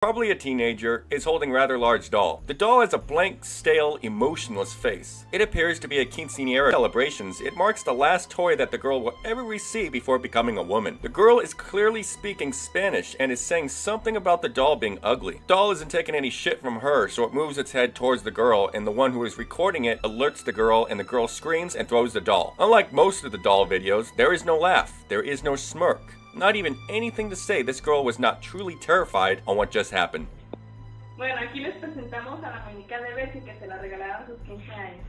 probably a teenager, is holding a rather large doll. The doll has a blank, stale, emotionless face. It appears to be a quinceañera celebrations. It marks the last toy that the girl will ever receive before becoming a woman. The girl is clearly speaking Spanish and is saying something about the doll being ugly. The doll isn't taking any shit from her, so it moves its head towards the girl, and the one who is recording it alerts the girl, and the girl screams and throws the doll. Unlike most of the doll videos, there is no laugh, there is no smirk. Not even anything to say this girl was not truly terrified on what just happened. Bueno, aquí les presentamos a la muñeca de Bessie que se la regalaron a sus 15 años.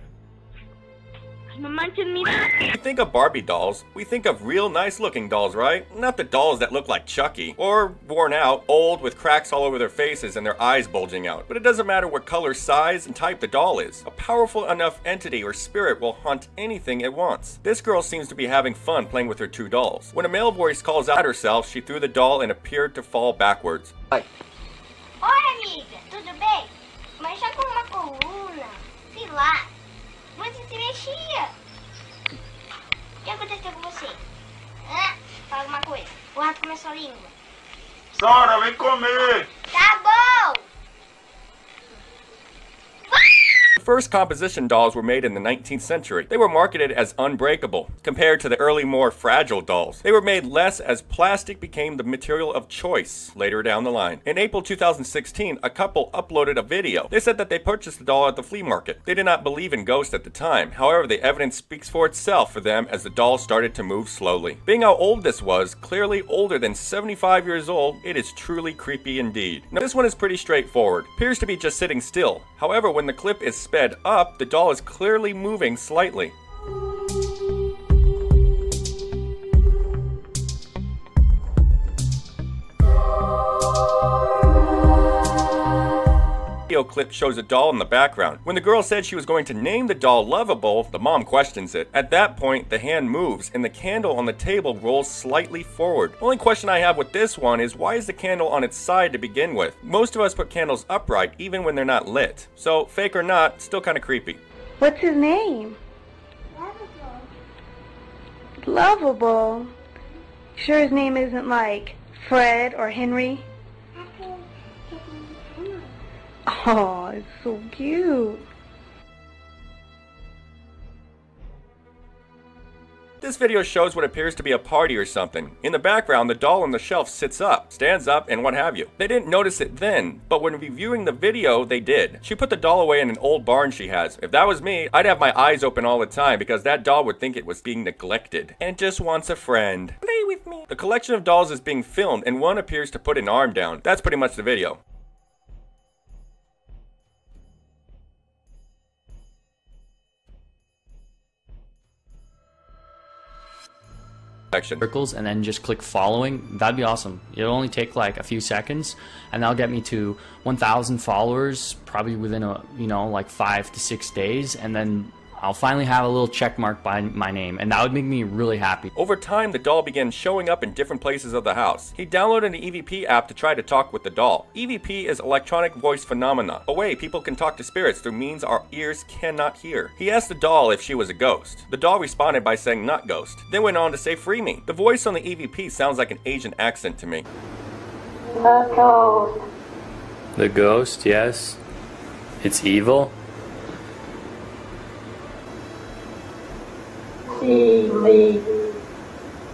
No manches, mira. We think of Barbie dolls, we think of real nice looking dolls, right? Not the dolls that look like Chucky, or worn out, old, with cracks all over their faces and their eyes bulging out. But it doesn't matter what color, size, and type the doll is. A powerful enough entity or spirit will haunt anything it wants. This girl seems to be having fun playing with her two dolls. When a male voice calls out herself, she threw the doll and appeared to fall backwards. Oi, amiga, tudo bem? Mas já com uma coluna, sei lá. Você se mexia. O que aconteceu com você? Fala alguma coisa. O rato começou a língua. Sora, vem comer! Tá bom! The first composition dolls were made in the 19th century. They were marketed as unbreakable, compared to the early more fragile dolls. They were made less as plastic became the material of choice later down the line. In April 2016, a couple uploaded a video. They said that they purchased the doll at the flea market. They did not believe in ghosts at the time. However, the evidence speaks for itself for them as the doll started to move slowly. Being how old this was, clearly older than 75 years old, it is truly creepy indeed. Now this one is pretty straightforward. Appears to be just sitting still. However, when the clip is sped up, the doll is clearly moving slightly. Video clip shows a doll in the background. When the girl said she was going to name the doll Lovable, the mom questions it. At that point, the hand moves and the candle on the table rolls slightly forward. The only question I have with this one is why is the candle on its side to begin with? Most of us put candles upright even when they're not lit. So fake or not, still kind of creepy. What's his name? Lovable. Sure his name isn't like Fred or Henry? Oh, it's so cute. This video shows what appears to be a party or something. In the background, the doll on the shelf sits up, stands up, and what have you. They didn't notice it then, but when reviewing the video, they did. She put the doll away in an old barn she has. If that was me, I'd have my eyes open all the time because that doll would think it was being neglected and just wants a friend. Play with me. The collection of dolls is being filmed and one appears to put an arm down. That's pretty much the video. Circles and then just click following. That'd be awesome. It'll only take like a few seconds and that'll get me to 1,000 followers probably within a like 5 to 6 days, and then I'll finally have a little check mark by my name, and that would make me really happy. Over time, the doll began showing up in different places of the house. He downloaded an EVP app to try to talk with the doll. EVP is electronic voice phenomena, a way people can talk to spirits through means our ears cannot hear. He asked the doll if she was a ghost. The doll responded by saying not ghost, then went on to say free me. The voice on the EVP sounds like an Asian accent to me. The ghost. The ghost, yes. It's evil.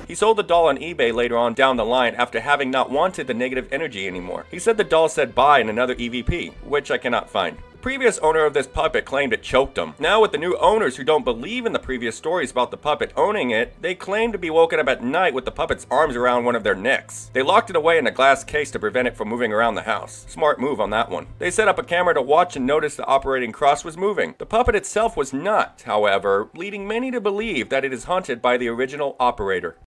He sold the doll on eBay later on down the line after having not wanted the negative energy anymore. He said the doll said bye in another EVP, which I cannot find. The previous owner of this puppet claimed it choked him. Now with the new owners who don't believe in the previous stories about the puppet owning it, they claim to be woken up at night with the puppet's arms around one of their necks. They locked it away in a glass case to prevent it from moving around the house. Smart move on that one. They set up a camera to watch and notice the operating cross was moving. The puppet itself was not, however, leading many to believe that it is haunted by the original operator.